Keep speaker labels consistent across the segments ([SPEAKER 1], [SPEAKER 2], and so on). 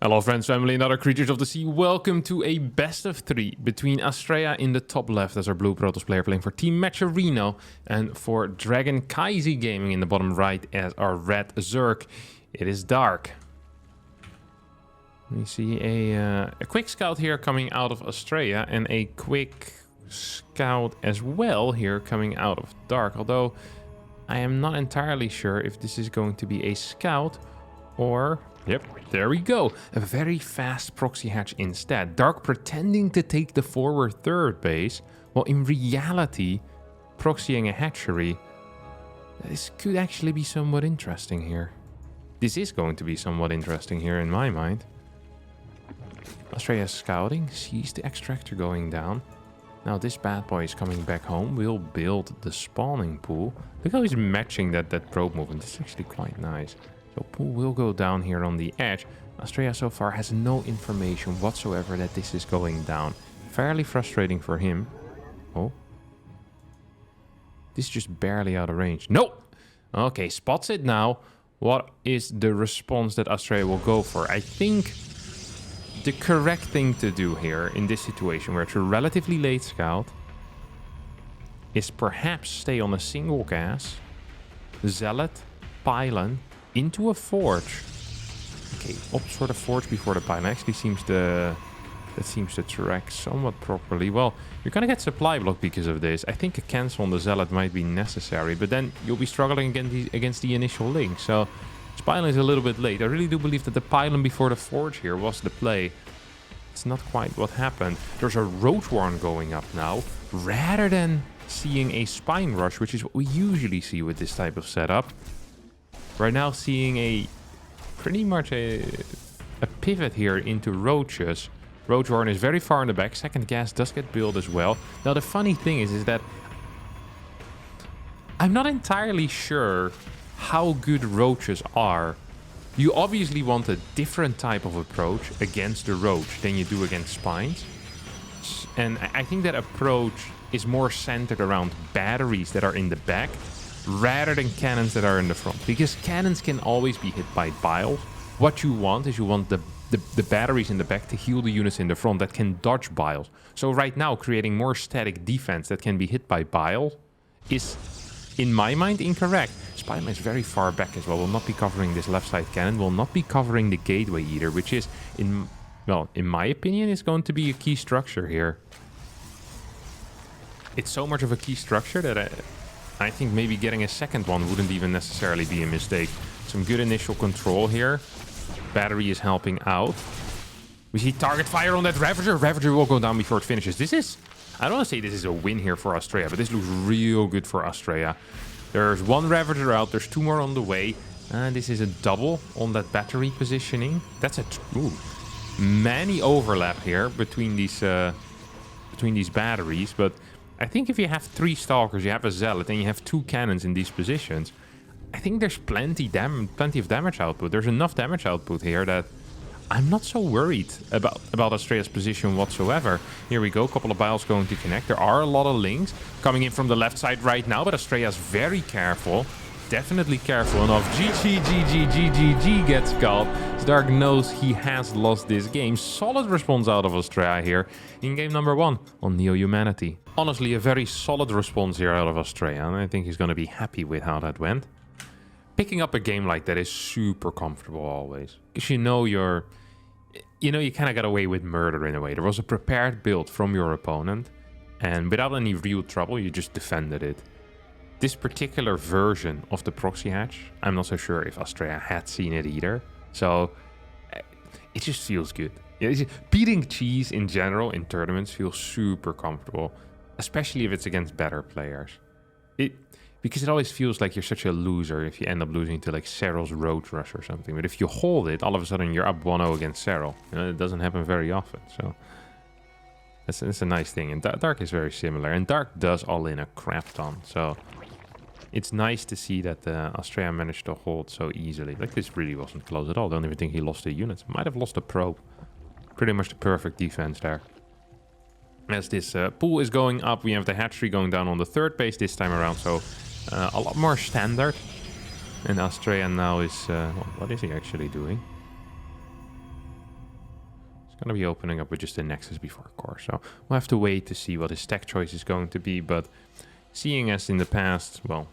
[SPEAKER 1] Hello friends, family and other creatures of the sea. Welcome to a best of 3 between ASTREA in the top left as our blue Protoss player playing for Team Matcherino, and for Dragon Kaisi Gaming in the bottom right as our red Zerg. It is dark. We see a quick scout here coming out of ASTREA and a quick scout as well here coming out of dark. Although I am not entirely sure if this is going to be a scout or... Yep, there we go. A very fast proxy hatch instead. Dark pretending to take the forward third base, while in reality, proxying a hatchery. This could actually be somewhat interesting here. This is going to be somewhat interesting here in my mind. ASTREA scouting, sees the extractor going down. Now this bad boy is coming back home. We'll build the spawning pool. Look how he's matching that probe movement. It's actually quite nice. So pool will go down here on the edge. ASTREA so far has no information whatsoever that this is going down. Fairly frustrating for him. Oh. This is just barely out of range. Nope! Okay, spots it now. What is the response that ASTREA will go for? I think the correct thing to do here in this situation where it's a relatively late scout is perhaps stay on a single gas, zealot, pylon, into a forge. Okay, opt for the forge before the pylon. Actually seems to track somewhat properly. Well, you're gonna get supply block because of this. I think a cancel on the zealot might be necessary, but then you'll be struggling against the initial link. So this pylon is a little bit late. I really do believe that the pylon before the forge here was the play. It's not quite what happened. There's a roach warren going up now, rather than seeing a spine rush, which is what we usually see with this type of setup. Right now seeing pretty much a pivot here into roaches. Roach warren is very far in the back. Second gas does get built as well. Now the funny thing is that I'm not entirely sure how good roaches are. You obviously want a different type of approach against the roach than you do against spines. And I think that approach is more centered around batteries that are in the back rather than cannons that are in the front, because cannons can always be hit by biles. What you want is the batteries in the back to heal the units in the front that can dodge biles. So right now creating more static defense that can be hit by biles is, in my mind, incorrect. Spiderman is very far back as well, will not be covering this left side cannon, will not be covering the gateway either, which is, in my opinion, is going to be a key structure here. It's so much of a key structure that I think maybe getting a second one wouldn't even necessarily be a mistake. Some good initial control here. Battery is helping out. We see target fire on that Ravager. Ravager will go down before it finishes. This is... I don't want to say this is a win here for ASTREA, but this looks real good for ASTREA. There's one Ravager out. There's 2 more on the way. And this is a double on that battery positioning. That's a... Ooh. Many overlap here between these batteries, but... I think if you have 3 Stalkers, you have a Zealot, and you have 2 cannons in these positions, I think there's plenty of damage output. There's enough damage output here that I'm not so worried about ASTREA's position whatsoever. Here we go, a couple of biles going to connect. There are a lot of links coming in from the left side right now, but ASTREA is very careful. Definitely careful enough. GG gets called. Dark knows he has lost this game. Solid response out of ASTREA here in game number 1 on Neo Humanity. Honestly, a very solid response here out of ASTREA, and I think he's going to be happy with how that went. Picking up a game like that is super comfortable always, because you know you kind of got away with murder in a way. There was a prepared build from your opponent, and without any real trouble, you just defended it. This particular version of the proxy hatch, I'm not so sure if ASTREA had seen it either. So it just feels good. Beating cheese in general in tournaments feels super comfortable, especially if it's against better players. Because it always feels like you're such a loser if you end up losing to like Serral's Roach Rush or something. But if you hold it, all of a sudden you're up 1-0 against Serral. It doesn't happen very often. So that's a nice thing. And Dark is very similar. And Dark does all in a crap ton. So it's nice to see that ASTREA managed to hold so easily. Like, this really wasn't close at all. Don't even think he lost a unit. Might have lost a probe. Pretty much the perfect defense there. As this pool is going up, we have the hatchery going down on the third base this time around. So a lot more standard. And ASTREA now is... what is he actually doing? Going to be opening up with just the Nexus before core. So we'll have to wait to see what his tech choice is going to be. But seeing as in the past, well,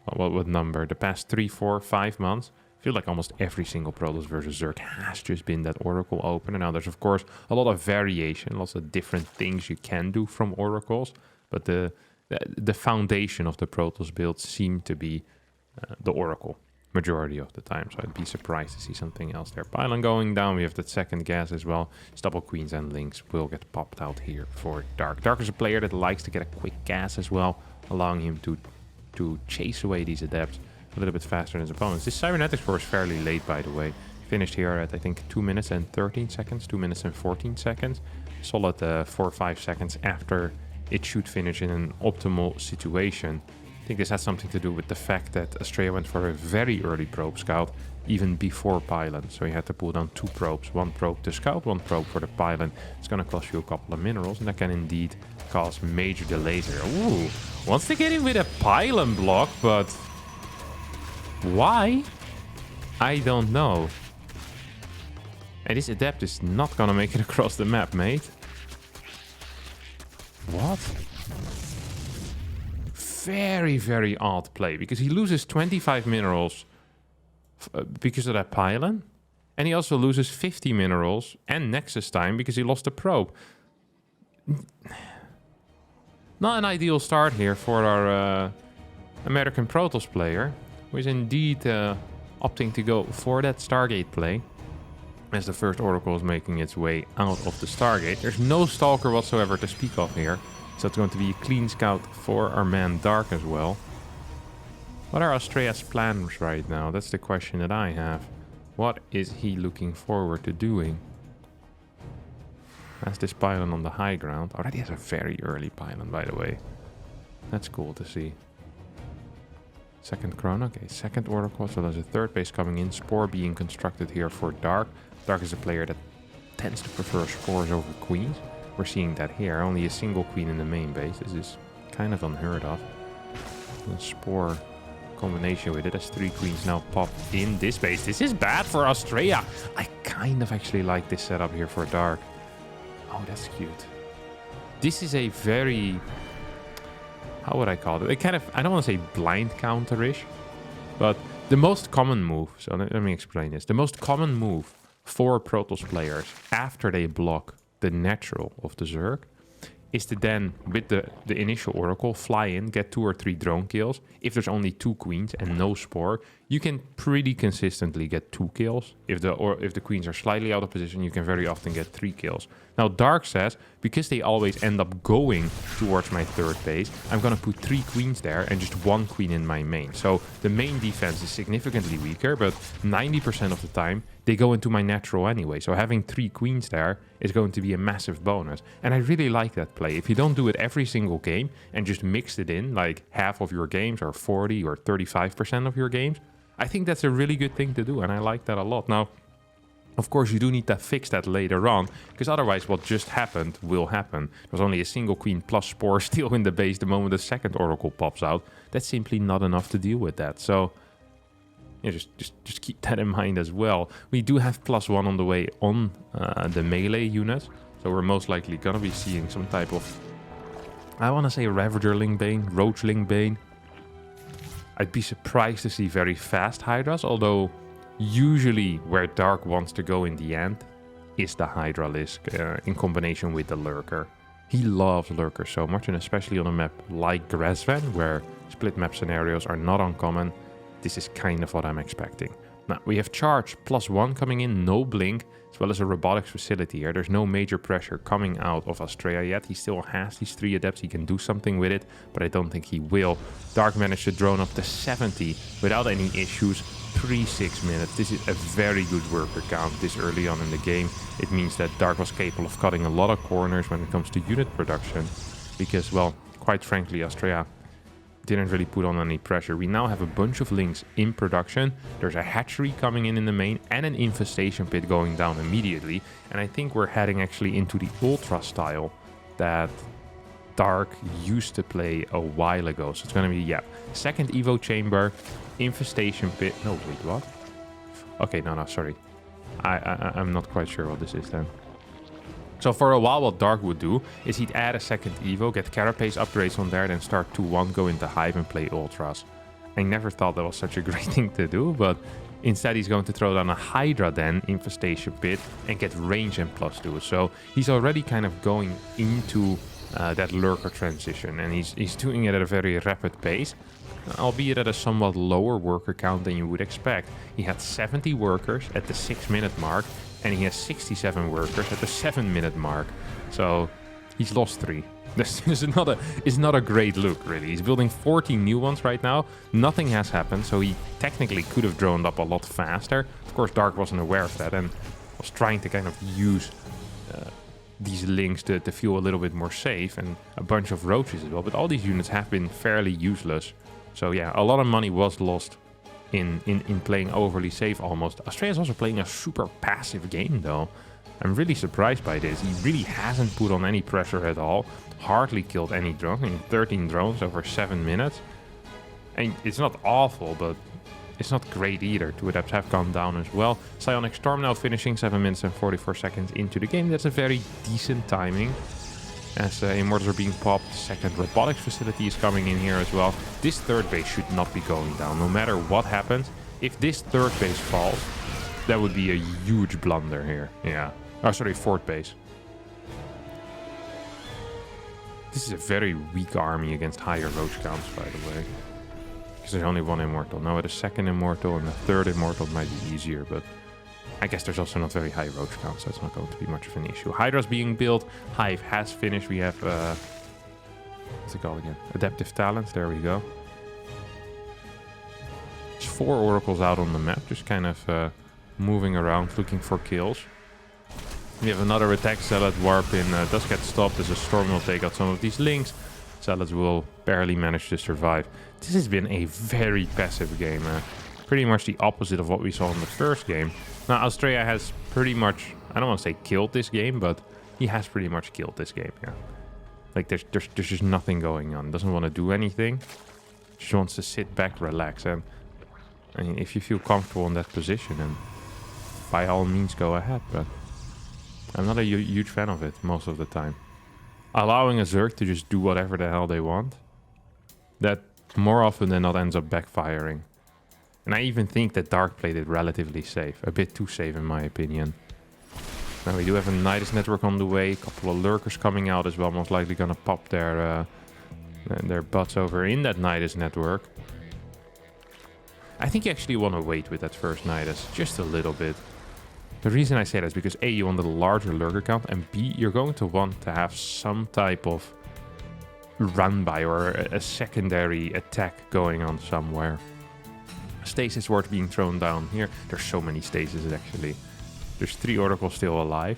[SPEAKER 1] what number? The past 3, 4, 5 months, I feel like almost every single Protoss versus Zerg has just been that Oracle opener. Now there's of course a lot of variation, lots of different things you can do from Oracles. But the foundation of the Protoss builds seem to be the Oracle majority of the time, so I'd be surprised to see something else there. Pylon going down, we have that second gas as well. Double queens and links will get popped out here for Dark. Dark is a player that likes to get a quick gas as well, allowing him to chase away these adepts a little bit faster than his opponents. This cybernetics score is fairly late, by the way. Finished here at I think 2 minutes and 13 seconds, 2 minutes and 14 seconds. Solid 4 or 5 seconds after it should finish in an optimal situation. I think this has something to do with the fact that ASTREA went for a very early probe scout, even before pylon. So he had to pull down 2 probes, 1 probe to scout, 1 probe for the pylon. It's going to cost you a couple of minerals, and that can indeed cause major delays here. Ooh, wants to get in with a pylon block, but why? I don't know. And this adept is not going to make it across the map, mate. What? Very, very odd play, because he loses 25 minerals because of that pylon, and he also loses 50 minerals and Nexus time because he lost the probe. Not an ideal start here for our American Protoss player, who is indeed opting to go for that Stargate play as the first Oracle is making its way out of the Stargate. There's no Stalker whatsoever to speak of here. So it's going to be a clean scout for our man Dark as well. What are ASTREA's plans right now? That's the question that I have. What is he looking forward to doing? Has this pylon on the high ground. Already has a very early pylon, by the way. That's cool to see. Second Chrono. Okay, second Oracle. So there's a third base coming in. Spore being constructed here for Dark. Dark is a player that tends to prefer spores over queens. We're seeing that here. Only a single queen in the main base. This is kind of unheard of. The spore combination with it as 3 queens now pop in this base. This is bad for ASTREA. I kind of actually like this setup here for Dark. Oh, that's cute. This is a very... how would I call it? A kind of, I don't want to say blind counter-ish, but the most common move, so let me explain this. The most common move for Protoss players after they block the natural of the Zerg is to then, with the initial Oracle, fly in, get 2 or 3 drone kills. If there's only 2 queens and no spore, you can pretty consistently get 2 kills. If the queens are slightly out of position, you can very often get 3 kills. Now Dark says, because they always end up going towards my third base, I'm gonna put 3 queens there and just 1 queen in my main. So the main defense is significantly weaker, but 90% of the time they go into my natural anyway. So having 3 queens there is going to be a massive bonus. And I really like that play. If you don't do it every single game and just mix it in like half of your games or 40 or 35% of your games, I think that's a really good thing to do, and I like that a lot. Now, of course, you do need to fix that later on, because otherwise what just happened will happen. There's only a single queen plus spore still in the base the moment the second Oracle pops out. That's simply not enough to deal with that. So, yeah, just keep that in mind as well. We do have +1 on the way on the melee unit, so we're most likely going to be seeing some type of, I want to say Ravagerling Bane, Roachling Bane. I'd be surprised to see very fast Hydras, although usually where Dark wants to go in the end is the Hydralisk in combination with the Lurker. He loves Lurkers so much, and especially on a map like Grazvan, where split map scenarios are not uncommon, this is kind of what I'm expecting. Now, we have Charge +1 coming in, no Blink, as well as a robotics facility here. There's no major pressure coming out of ASTREA yet. He still has these 3 adepts. He can do something with it, but I don't think he will. Dark managed to drone up to 70 without any issues. 3-6 minutes. This is a very good worker count this early on in the game. It means that Dark was capable of cutting a lot of corners when it comes to unit production, because, well, quite frankly, ASTREA didn't really put on any pressure. We now have a bunch of links in production. There's a hatchery coming in the main and an infestation pit going down immediately. And I think we're heading actually into the Ultra style that Dark used to play a while ago. So it's going to be, yeah, second Evo chamber, infestation pit. No, wait, what? Okay, no, sorry. I'm not quite sure what this is then. So for a while, what Dark would do is he'd add a second Evo, get Carapace upgrades on there, then start 2-1, go into Hive and play Ultras. I never thought that was such a great thing to do, but instead he's going to throw down a Hydra then, Infestation Pit, and get range and +2. So he's already kind of going into that Lurker transition, and he's doing it at a very rapid pace, albeit at a somewhat lower worker count than you would expect. He had 70 workers at the 6-minute mark, and he has 67 workers at the 7-minute mark. So he's lost 3. This is not a great look, really. He's building 14 new ones right now. Nothing has happened, so he technically could have droned up a lot faster. Of course, Dark wasn't aware of that and was trying to kind of use these links to feel a little bit more safe, and a bunch of roaches as well. But all these units have been fairly useless. So yeah, a lot of money was lost in playing overly safe almost. ASTREA is also playing a super passive game though. I'm really surprised by this. He really hasn't put on any pressure at all. Hardly killed any drones. I mean, 13 drones over 7 minutes. And it's not awful, but it's not great either. 2 adepts have gone down as well. Psionic Storm now finishing 7 minutes and 44 seconds into the game. That's a very decent timing. As Immortals are being popped, second robotics facility is coming in here as well. This third base should not be going down, no matter what happens. If this third base falls, that would be a huge blunder here. Yeah. Oh, sorry, fourth base. This is a very weak army against higher roach counts, by the way. Because there's only 1 Immortal. Now with a second Immortal and a third Immortal might be easier, but I guess there's also not very high roach count, so it's not going to be much of an issue. Hydra's being built. Hive has finished. We have, what's it called again? Adaptive Talents. There we go. There's 4 Oracles out on the map, just kind of moving around, looking for kills. We have another attack. Zealot Warp in does get stopped as a Storm will take out some of these links. Zealots will barely manage to survive. This has been a very passive game. Pretty much the opposite of what we saw in the first game. Now, ASTREA has pretty much, I don't want to say killed this game, but he has pretty much killed this game, yeah. Like, there's just nothing going on. Doesn't want to do anything. Just wants to sit back, relax. And I mean, if you feel comfortable in that position, then by all means go ahead. But I'm not a huge fan of it most of the time. Allowing a Zerg to just do whatever the hell they want, that more often than not ends up backfiring. And I even think that Dark played it relatively safe. A bit too safe in my opinion. Now we do have a Nidus network on the way. A couple of Lurkers coming out as well. Most likely gonna pop their butts over in that Nidus network. I think you actually want to wait with that first Nidus. Just a little bit. The reason I say that is because A, you want a larger Lurker count. And B, you're going to want to have some type of run by or a secondary attack going on somewhere. Stasis ward being thrown down here. There's so many stasis actually. There's 3 oracles still alive.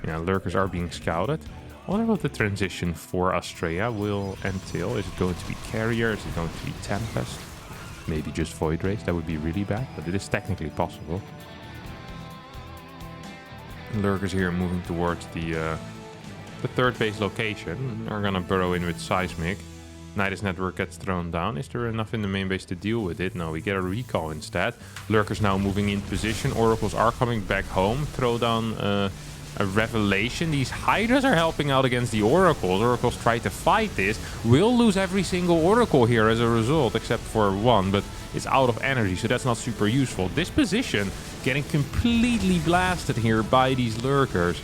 [SPEAKER 1] Yeah, lurkers are being scouted. I wonder what the transition for ASTREA will entail. Is it going to be carrier? Is it going to be Tempest? Maybe just Void Race. That would be really bad, but it is technically possible. Lurkers here moving towards the third base location. Are gonna burrow in with Seismic. Nidus network gets thrown down. Is there enough in the main base to deal with it? No, we get a recall instead. Lurkers now moving in position. Oracles are coming back home. Throw down a Revelation. These Hydras are helping out against the Oracles. Oracles try to fight this. We'll lose every single Oracle here as a result, except for 1, but it's out of energy, so that's not super useful. This position getting completely blasted here by these Lurkers.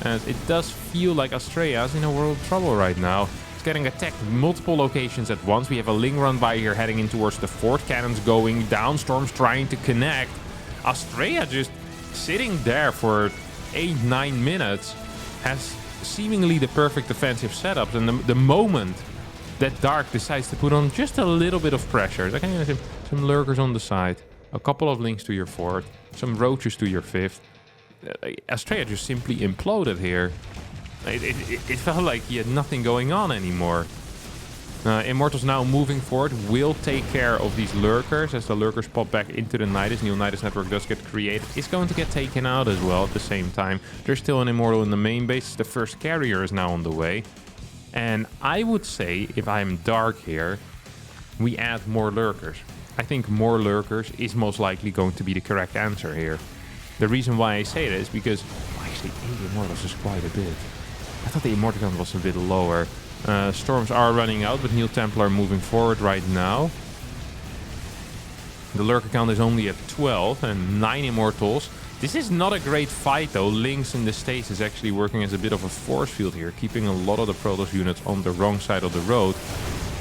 [SPEAKER 1] And it does feel like ASTREA is in a world of trouble right now. Getting attacked multiple locations at once. We have a Ling run by here heading in towards the fort. Cannons going down. Storms trying to connect. ASTREA just sitting there for 8-9 minutes has seemingly the perfect defensive setups. And the moment that Dark decides to put on just a little bit of pressure. I can have some lurkers on the side. A couple of links to your fourth. Some roaches to your fifth. ASTREA just simply imploded here. It felt like he had nothing going on anymore. Immortals now moving forward will take care of these lurkers as the lurkers pop back into the Nidus. New Nidus network does get created. It's going to get taken out as well at the same time. There's still an Immortal in the main base. The first carrier is now on the way. And I would say, if I'm Dark here, we add more lurkers. I think more lurkers is most likely going to be the correct answer here. The reason why I say that is because... actually, 8 Immortals is quite a bit. I thought the Immortal count was a bit lower. Storms are running out, but Neo Templar moving forward right now. The Lurker count is only at 12 and 9 Immortals. This is not a great fight though. Lynx in the States is actually working as a bit of a force field here, keeping a lot of the Protoss units on the wrong side of the road,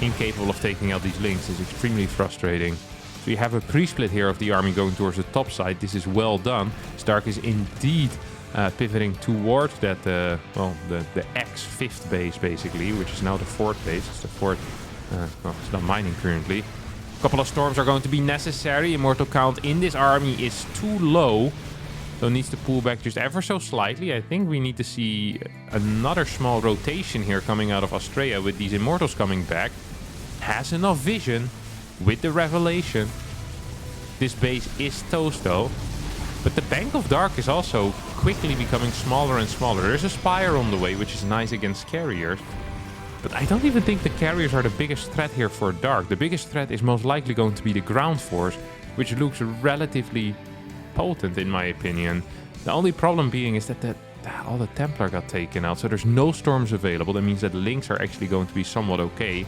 [SPEAKER 1] incapable of taking out these Lynx. It's extremely frustrating. So you have a pre-split here of the army going towards the top side. This is well done. Stark is indeed pivoting towards that, the X5th base basically, which is now the 4th base. It's the 4th, it's not mining currently. A couple of storms are going to be necessary. Immortal count in this army is too low. So needs to pull back just ever so slightly. I think we need to see another small rotation here coming out of ASTREA with these Immortals coming back. Has enough vision with the Revelation. This base is toast though. But the Bank of Dark is also quickly becoming smaller and smaller. There's a Spire on the way, which is nice against carriers. But I don't even think the carriers are the biggest threat here for Dark. The biggest threat is most likely going to be the ground force, which looks relatively potent in my opinion. The only problem being is that all the Templar got taken out, so there's no storms available. That means that Lynx are actually going to be somewhat okay.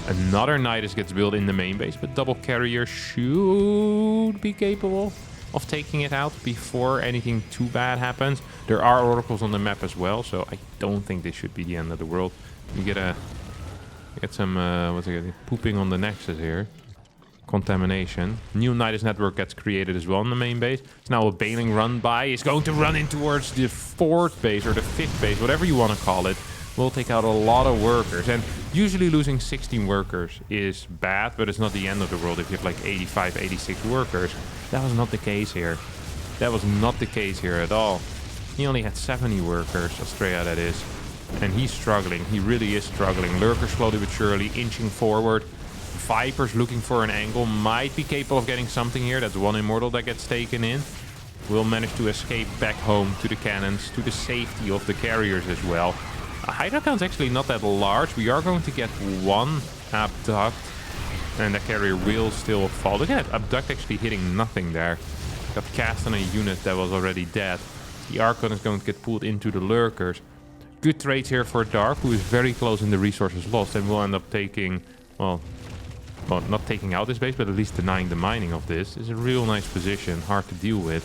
[SPEAKER 1] Another Nidus gets built in the main base, but double carrier should be capable of taking it out before anything too bad happens. There are oracles on the map as well, so I don't think this should be the end of the world. You get some pooping on the Nexus here. Contamination. New Nidus network gets created as well in the main base. It's now a bailing run by. It's going to run in towards the 4th base or the 5th base, whatever you want to call it. Will take out a lot of workers. And usually losing 16 workers is bad, but it's not the end of the world if you have like 85, 86 workers. That was not the case here. That was not the case here at all. He only had 70 workers, ASTREA that is. And he's struggling. He really is struggling. Lurkers slowly but surely inching forward. Vipers looking for an angle, might be capable of getting something here. That's one Immortal that gets taken in. Will manage to escape back home to the cannons, to the safety of the carriers as well. Hydra count's actually not that large. We are going to get one Abduct, and the carrier will still fall. Look at that, Abduct actually hitting nothing there. Got cast on a unit that was already dead. The Archon is going to get pulled into the Lurkers. Good trades here for Dark, who is very close in the resources lost, and will end up taking, well, not taking out this base, but at least denying the mining of this. Is a real nice position, hard to deal with.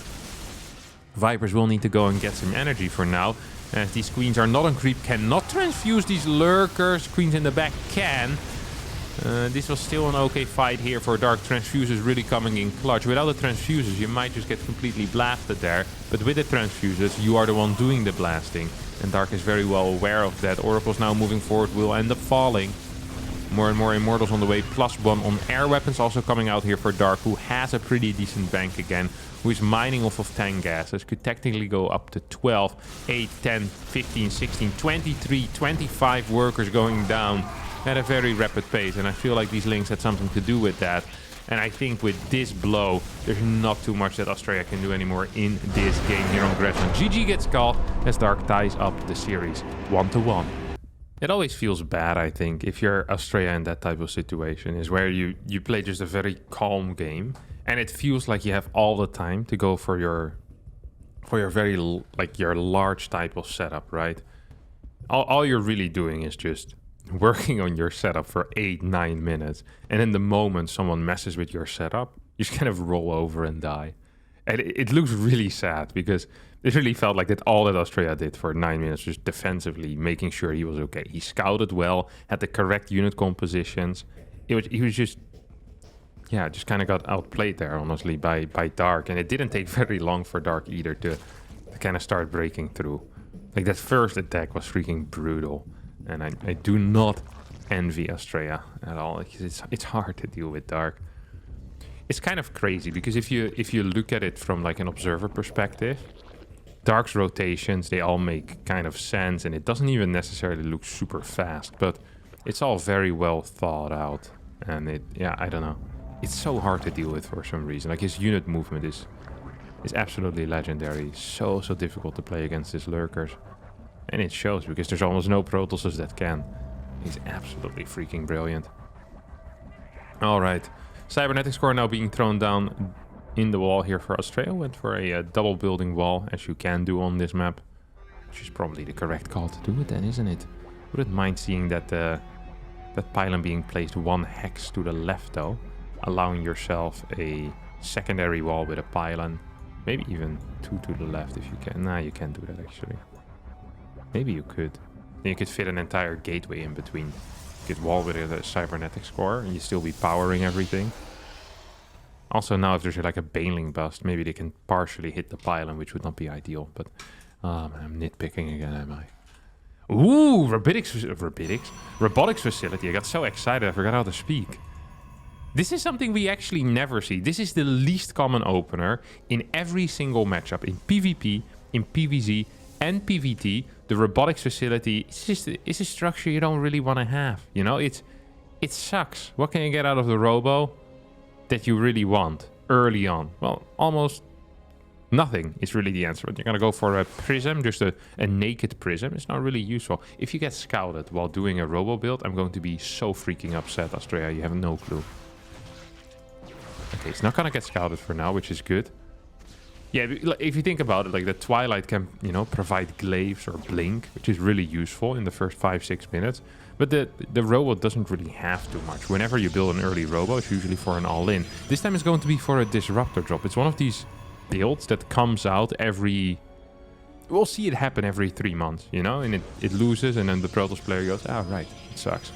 [SPEAKER 1] Vipers will need to go and get some energy for now, as these Queens are not on creep, cannot transfuse these Lurkers. Queens in the back can. This was still an okay fight here for Dark. Transfuses really coming in clutch. Without the transfuses, you might just get completely blasted there. But with the transfuses, you are the one doing the blasting. And Dark is very well aware of that. Oracles now moving forward will end up falling. More and more Immortals on the way, +1 on air weapons also coming out here for Dark, who has a pretty decent bank again, who is mining off of 10 gases, could technically go up to 12, 8, 10, 15, 16, 23, 25 workers going down at a very rapid pace, and I feel like these Lynx had something to do with that. And I think with this blow, there's not too much that ASTREA can do anymore in this game here on Grassland. GG gets called as Dark ties up the series 1-1. It always feels bad, I think, if you're ASTREA in that type of situation, is where you play just a very calm game, and it feels like you have all the time to go for your very, like, your large type of setup, right? All you're really doing is just working on your setup for 8-9 minutes, and in the moment someone messes with your setup, you just kind of roll over and die. And it looks really sad, because it really felt like that all that ASTREA did for 9 minutes, just defensively making sure he was okay. He scouted well, had the correct unit compositions. He was just, yeah, just kind of got outplayed there, honestly, by Dark. And it didn't take very long for Dark either to kind of start breaking through. Like, that first attack was freaking brutal. And I do not envy ASTREA at all. It's hard to deal with Dark. It's kind of crazy, because if you look at it from like an observer perspective, Dark's rotations, they all make kind of sense, and it doesn't even necessarily look super fast, but it's all very well thought out. And I don't know. It's so hard to deal with for some reason. Like, his unit movement is absolutely legendary. So difficult to play against his Lurkers. And it shows, because there's almost no Protosses that can. He's absolutely freaking brilliant. Alright. Cybernetics core now being thrown down in the wall here for ASTREA. Went for a double building wall, as you can do on this map. Which is probably the correct call to do it then, isn't it? Wouldn't mind seeing that that pylon being placed 1 hex to the left though. Allowing yourself a secondary wall with a pylon. Maybe even 2 to the left if you can. Nah, you can't do that actually. Maybe you could. Then you could fit an entire gateway in between. You could wall with a cybernetics core and you still be powering everything. Also now if there's like a baneling bust, maybe they can partially hit the pylon, which would not be ideal. But I'm nitpicking again, am I? Ooh, robotics facility. I got so excited I forgot how to speak. This is something we actually never see. This is the least common opener in every single matchup. In PvP, in PvZ, and PvT. The robotics facility is a structure you don't really want to have. You know, it sucks. What can you get out of the robo that you really want early on? Well, almost nothing is really the answer. But you're going to go for a prism, just a naked prism. It's not really useful. If you get scouted while doing a robo build, I'm going to be so freaking upset, ASTREA. You have no clue. Okay, it's not going to get scouted for now, which is good. Yeah, if you think about it, like the Twilight can, you know, provide glaives or blink, which is really useful in the first 5-6 minutes. But the robo doesn't really have too much. Whenever you build an early robo, it's usually for an all-in. This time it's going to be for a Disruptor drop. It's one of these builds that comes out every... We'll see it happen every 3 months, you know? And it loses, and then the Protoss player goes, oh, right, it sucks.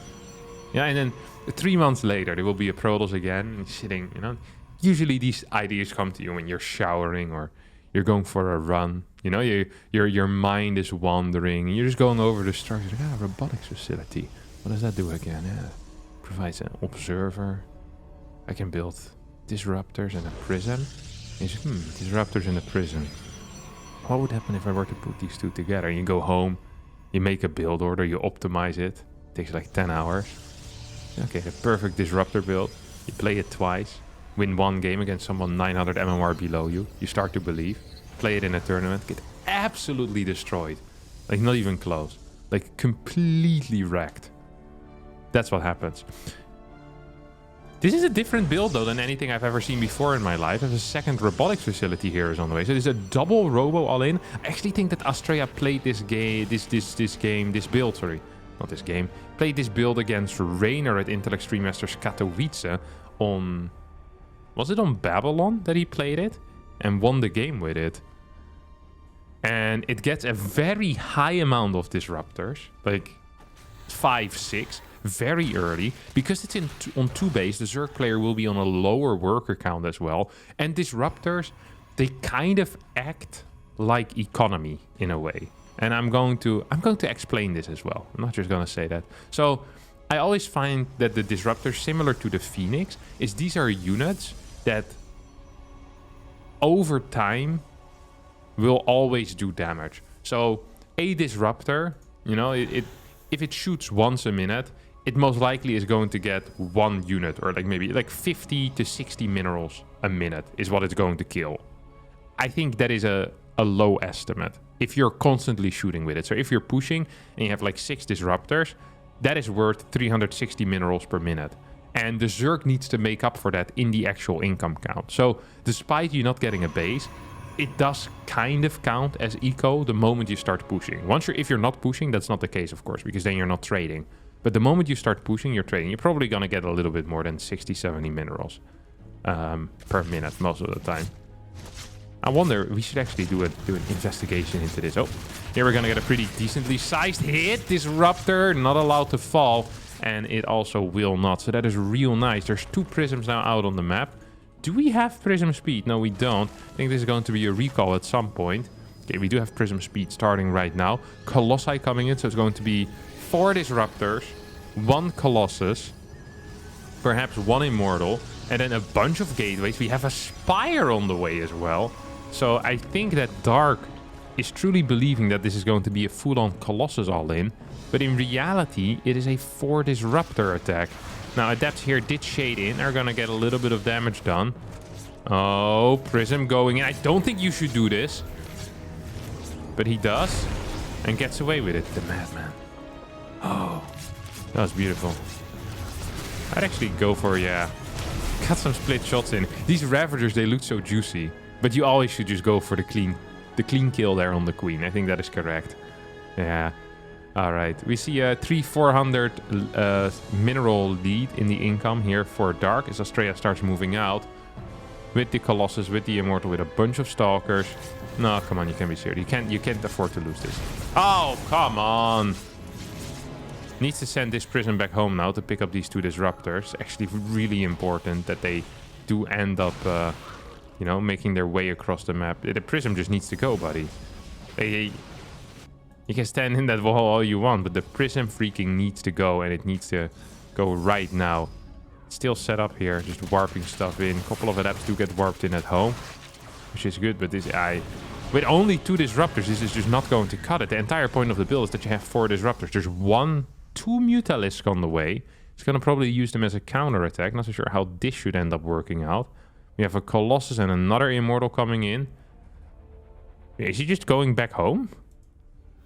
[SPEAKER 1] Yeah, and then 3 months later, there will be a Protoss again, and sitting, you know... Usually these ideas come to you when you're showering or you're going for a run. You know, your mind is wandering and you're just going over the structure. Like, robotics facility. What does that do again? Yeah, provides an observer. I can build disruptors and a prism. And you say, disruptors and a prism. What would happen if I were to put these two together? You go home, you make a build order, you optimize it. Takes like 10 hours. Okay, the perfect disruptor build. You play it twice. Win 1 game against someone 900 MMR below you. You start to believe. Play it in a tournament. Get absolutely destroyed. Like, not even close. Like, completely wrecked. That's what happens. This is a different build, though, than anything I've ever seen before in my life. There's a second robotics facility here is on the way. So there's a double robo all-in. I actually think that ASTREA played this played this build against Rainer at Intel Extreme Masters Katowice on... Was it on Babylon that he played it? And won the game with it. And it gets a very high amount of disruptors. Like 5, 6. Very early. Because it's on 2 base, the Zerg player will be on a lower worker count as well. And disruptors, they kind of act like economy in a way. And I'm going to explain this as well. I'm not just going to say that. So I always find that the disruptors, similar to the Phoenix, is these are units that over time will always do damage. So a disruptor, you know, if it shoots once a minute, it most likely is going to get 1 unit or like maybe like 50 to 60 minerals a minute is what it's going to kill. I think that is a low estimate if you're constantly shooting with it. So if you're pushing and you have like 6 disruptors, that is worth 360 minerals per minute. And the Zerg needs to make up for that in the actual income count. So despite you not getting a base, it does kind of count as eco the moment you start pushing. If you're not pushing, that's not the case, of course, because then you're not trading. But the moment you start pushing, you're trading. You're probably going to get a little bit more than 60, 70 minerals per minute most of the time. I wonder, we should actually do an investigation into this. Oh, here we're going to get a pretty decently sized hit. Disruptor, not allowed to fall. And it also will not. So that is real nice. There's 2 prisms now out on the map. Do we have prism speed? No, we don't. I think this is going to be a recall at some point. Okay, we do have prism speed starting right now. Colossi coming in. So it's going to be 4 disruptors, 1 Colossus, perhaps 1 Immortal, and then a bunch of gateways. We have a Spire on the way as well. So I think that Dark is truly believing that this is going to be a full-on Colossus all-in. But in reality, it is a 4 disruptor attack. Now, Adepts here did shade in. Are going to get a little bit of damage done. Oh, Prism going in. I don't think you should do this. But he does. And gets away with it. The madman. Oh, that was beautiful. I'd actually go for, yeah, Got some split shots in. These Ravagers, they look so juicy. But you always should just go for the clean kill there on the Queen. I think that is correct. Yeah. All right. We see a 300-400 mineral lead in the income here for Dark as ASTREA starts moving out. With the Colossus, with the Immortal, with a bunch of Stalkers. No, come on, you can't be serious. You can't afford to lose this. Oh, come on. Needs to send this Prism back home now to pick up these 2 Disruptors. Actually, really important that they do end up, you know, making their way across the map. The Prism just needs to go, buddy. You can stand in that wall all you want, but the Prism freaking needs to go, and it needs to go right now. Still set up here, just warping stuff in. A couple of adapts do get warped in at home, which is good, but with only 2 Disruptors, this is just not going to cut it. The entire point of the build is that you have 4 Disruptors. There's 2 Mutalisks on the way. It's going to probably use them as a counter attack. Not so sure how this should end up working out. We have a Colossus and another Immortal coming in. Is he just going back home?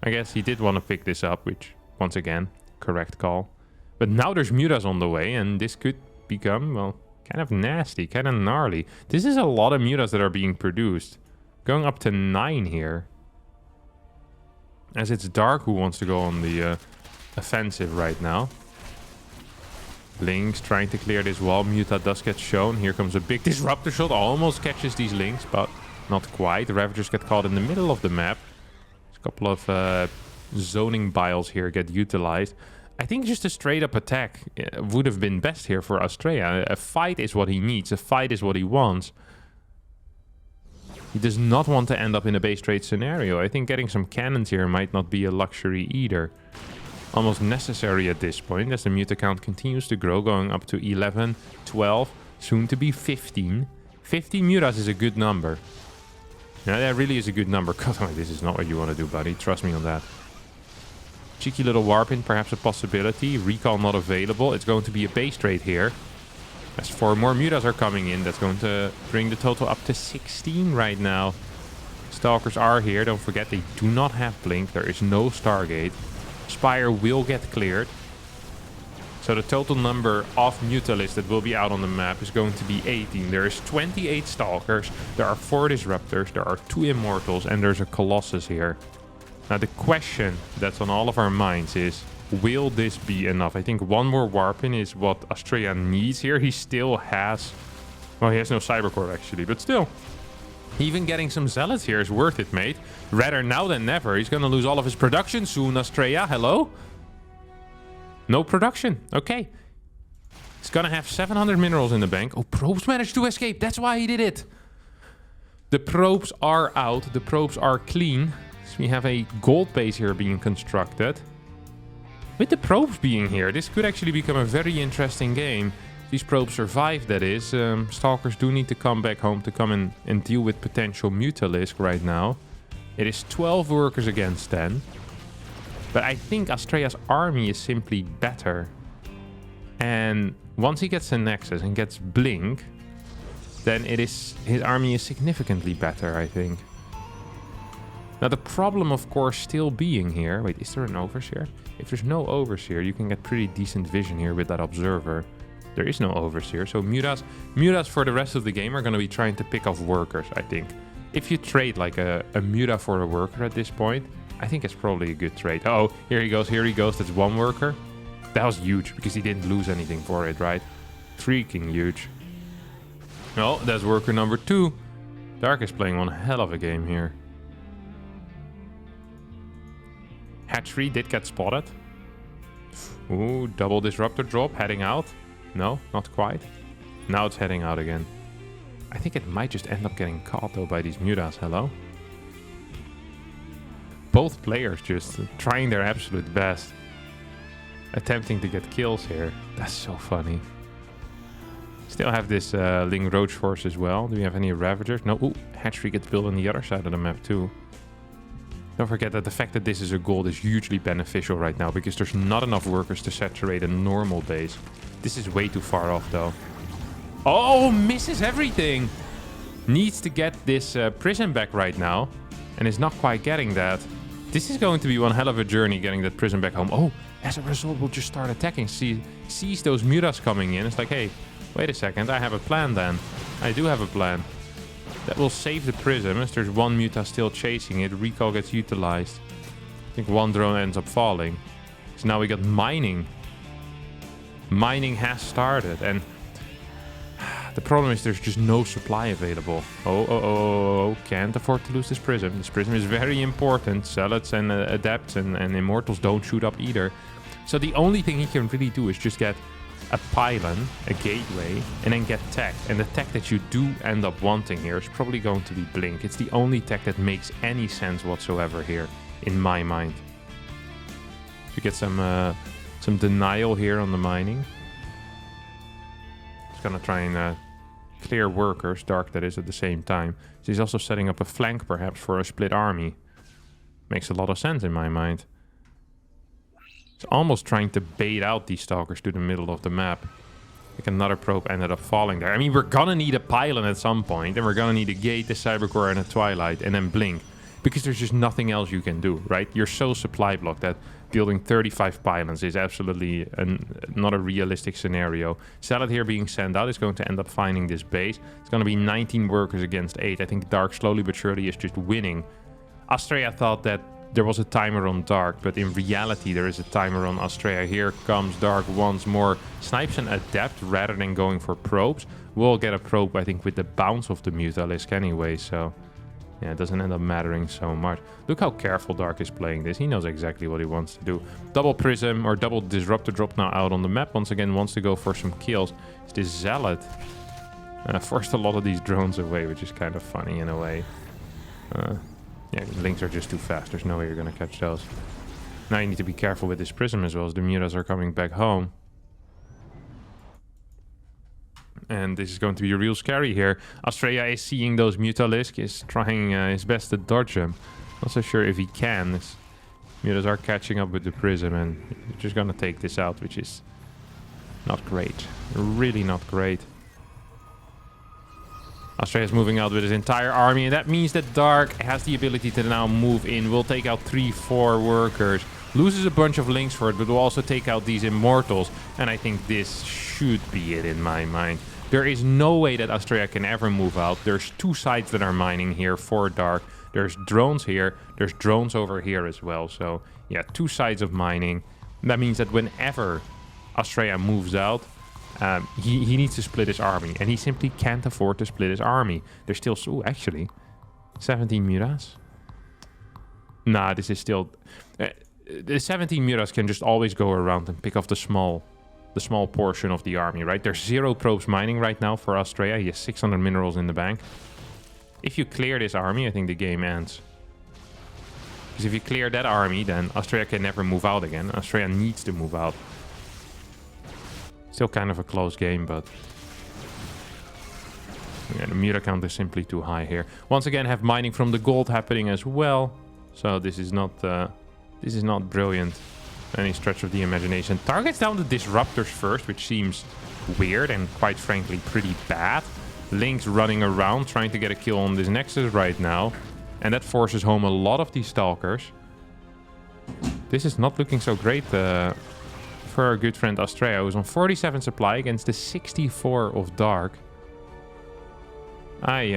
[SPEAKER 1] I guess he did want to pick this up, which, once again, correct call. But now there's Mutas on the way, and this could become, well, kind of nasty, kind of gnarly. This is a lot of Mutas that are being produced. Going up to 9 here. As it's Dark who wants to go on the offensive right now. Lynx trying to clear this wall. Muta does get shown. Here comes a big Disruptor shot. Almost catches these Lynx, but not quite. The Ravagers get caught in the middle of the map. There's a couple of zoning biles here get utilized. I think just a straight up attack would have been best here for ASTREA. A fight is what he needs. A fight is what he wants. He does not want to end up in a base trade scenario. I think getting some cannons here might not be a luxury either. Almost necessary at this point as the Muta count continues to grow, going up to 11, 12, soon to be 15. 15 Mutas is a good number. Yeah, that really is a good number. God, this is not what you want to do, buddy. Trust me on that. Cheeky little warp in, perhaps a possibility. Recall not available. It's going to be a base trade here. As 4 more Mutas are coming in, that's going to bring the total up to 16 right now. Stalkers are here. Don't forget, they do not have Blink. There is no Stargate. Spire will get cleared. So the total number of Mutalisks that will be out on the map is going to be 18. There is 28 Stalkers. There are 4 Disruptors. There are 2 Immortals. And there's a Colossus here. Now the question that's on all of our minds is, will this be enough? I think 1 more warp-in is what ASTREA needs here. He still has... Well, he has no Cybercore actually, but still. Even getting some Zealots here is worth it, mate. Rather now than never. He's going to lose all of his production soon, ASTREA. Hello? No production. Okay. He's going to have 700 minerals in the bank. Oh, probes managed to escape. That's why he did it. The probes are out. The probes are clean. So we have a gold base here being constructed. With the probes being here, this could actually become a very interesting game. These probes survive, that is. Stalkers do need to come back home to come in and deal with potential Mutalisk right now. It is 12 workers against 10. But I think ASTREA's army is simply better. And once he gets a Nexus and gets Blink, then his army is significantly better, I think. Now the problem, of course, still being here... Wait, is there an Overseer? If there's no Overseer, you can get pretty decent vision here with that Observer. There is no Overseer, so Mutas for the rest of the game are going to be trying to pick off workers, I think. If you trade like a Muta for a worker at this point, I think it's probably a good trade. Oh, here he goes, that's 1 worker. That was huge, because he didn't lose anything for it, right? Freaking huge. Oh, that's worker number 2. Dark is playing one hell of a game here. Hatchery did get spotted. Ooh, double Disruptor drop, heading out. No, not quite. Now it's heading out again. I think it might just end up getting caught though by these Mutas. Hello? Both players just trying their absolute best. Attempting to get kills here. That's so funny. Still have this Ling Roach Force as well. Do we have any Ravagers? No. Ooh, Hatchery gets built on the other side of the map too. Don't forget that the fact that this is a gold is hugely beneficial right now, because there's not enough workers to saturate a normal base. This is way too far off though. Oh, misses everything! Needs to get this Prism back right now, and is not quite getting that. This is going to be one hell of a journey getting that Prism back home. Oh, as a result, we'll just start attacking. Sees those Mutas coming in. It's like, hey, Wait a second, I have a plan then. I do have a plan. That will save the Prism, as there's one Muta still chasing it. Recall gets utilized. I think one drone ends up falling. So now we got mining. Mining has started, and the problem is there's just no supply available. Oh, can't afford to lose this Prism. This Prism is very important. Zealots and Adepts and Immortals don't shoot up either. So the only thing he can really do is just get a pylon, a gateway, and then get tech. And the tech that you do end up wanting here is probably going to be Blink. It's the only tech that makes any sense whatsoever here, in my mind. To get some denial here on the mining. He's gonna try and clear workers, Dark that is, at the same time. So he's also setting up a flank perhaps for a split army. Makes a lot of sense in my mind. He's almost trying to bait out these Stalkers to the middle of the map. Like another probe ended up falling there. I mean, we're gonna need a pylon at some point, and we're gonna need a gate, a Cybercore, and a Twilight, and then Blink. Because there's just nothing else you can do, right? You're so supply blocked that building 35 pylons is absolutely not a realistic scenario. Zealot here being sent out is going to end up finding this base. It's going to be 19 workers against 8. I think Dark slowly but surely is just winning. ASTREA thought that there was a timer on Dark, but in reality there is a timer on ASTREA. Here comes Dark once more. Snipes an Adept rather than going for probes. We'll get a probe, I think, with the bounce of the Mutalisk anyway, so... yeah, it doesn't end up mattering so much. Look how careful Dark is playing this. He knows exactly what he wants to do. Double Prism or double Disruptor drop now out on the map. Once again, wants to go for some kills. It's this Zealot. Forced a lot of these drones away, which is kind of funny in a way. Yeah, the links are just too fast. There's no way you're going to catch those. Now you need to be careful with this Prism as well, as the Mutas are coming back home. And this is going to be real scary here. ASTREA is seeing those Mutalisk, is trying his best to dodge them. Not so sure if he can. His Mutas are catching up with the Prism, and he's just gonna take this out, which is not great. Really not great. ASTREA is moving out with his entire army, and that means that Dark has the ability to now move in. Will take out 3-4 workers. Loses a bunch of links for it, but will also take out these Immortals. And I think this should be it in my mind. There is no way that ASTREA can ever move out. There's two sides that are mining here for Dark. There's drones here. There's drones over here as well. So, yeah, two sides of mining. That means that whenever ASTREA moves out, he needs to split his army. And he simply can't afford to split his army. There's still... oh, actually, 17 Mutas. Nah, this is still... the 17 Mutas can just always go around and pick off the small portion of the army, right? There's 0 probes mining right now for ASTREA. He has 600 minerals in the bank. If you clear this army, I think the game ends. Because if you clear that army, then ASTREA can never move out again. ASTREA needs to move out. Still kind of a close game, but... yeah, the Muta count is simply too high here. Once again, have mining from the gold happening as well. So this is not brilliant. Any stretch of the imagination. Targets down the Disruptors first, which seems weird and quite frankly pretty bad. Link's running around trying to get a kill on this Nexus right now. And that forces home a lot of these Stalkers. This is not looking so great for our good friend ASTREA, who's on 47 supply against the 64 of Dark. Ay.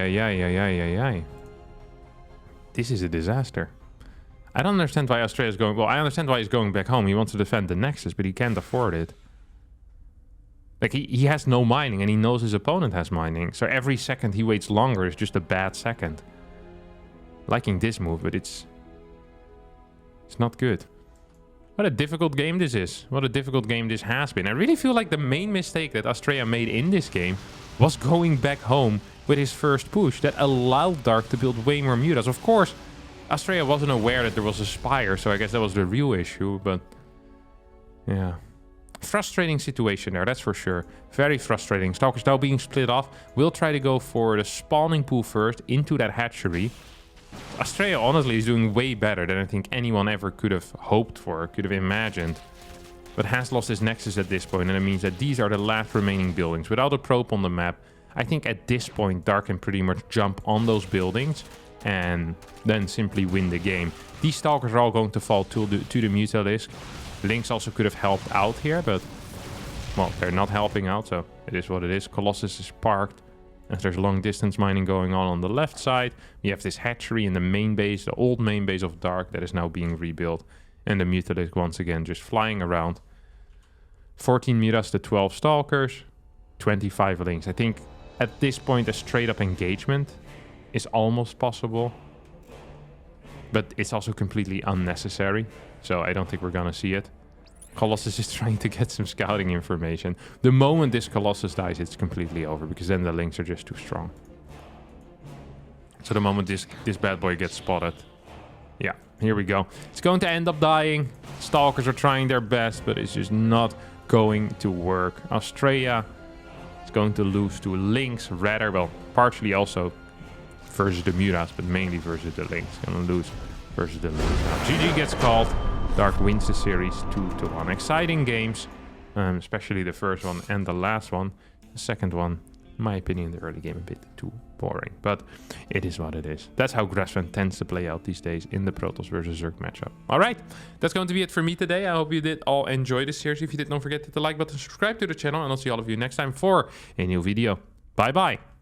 [SPEAKER 1] This is a disaster. I don't understand why ASTREA is going... well, I understand why he's going back home. He wants to defend the Nexus, but he can't afford it. Like, he has no mining, and he knows his opponent has mining. So every second he waits longer is just a bad second. Liking this move, but it's not good. What a difficult game this is. What a difficult game this has been. I really feel like the main mistake that ASTREA made in this game was going back home with his first push. That allowed Dark to build way more Mutas. Of course... ASTREA wasn't aware that there was a Spire, so I guess that was the real issue, but... yeah. Frustrating situation there, that's for sure. Very frustrating. Stalkers now being split off. We'll try to go for the spawning pool first into that hatchery. ASTREA honestly is doing way better than I think anyone ever could have hoped for, could have imagined. But has lost his Nexus at this point, and it means that these are the last remaining buildings. Without a probe on the map, I think at this point Dark can pretty much jump on those buildings and then simply win the game. These Stalkers are all going to fall to the Mutalisk. Lynx also could have helped out here, but well, they're not helping out, so it is what it is. Colossus is parked, as there's long distance mining going on the left side. We have this hatchery in the main base, the old main base of Dark, that is now being rebuilt. And the Mutalisk once again just flying around. 14 Mutas to 12 Stalkers, 25 Lings. I think at this point a straight up engagement is almost possible. But it's also completely unnecessary, so I don't think we're gonna see it. Colossus is trying to get some scouting information. The moment this Colossus dies, it's completely over, because then the Lings are just too strong. So the moment this bad boy gets spotted, yeah, here we go. It's going to end up dying. Stalkers are trying their best, but it's just not going to work. ASTREA is going to lose to Lings rather, well, partially also versus the Mutas, but mainly versus the Lings. Gonna lose versus the Lings. Now, GG gets called. Dark wins the series 2-1. Exciting games, especially the first one and the last one. The second one, in my opinion, the early game a bit too boring, but it is what it is. That's how Grassland tends to play out these days in the Protoss versus Zerg matchup. All right, that's going to be it for me today. I hope you did all enjoy this series. If you did, don't forget to hit the like button, subscribe to the channel, and I'll see all of you next time for a new video. Bye bye.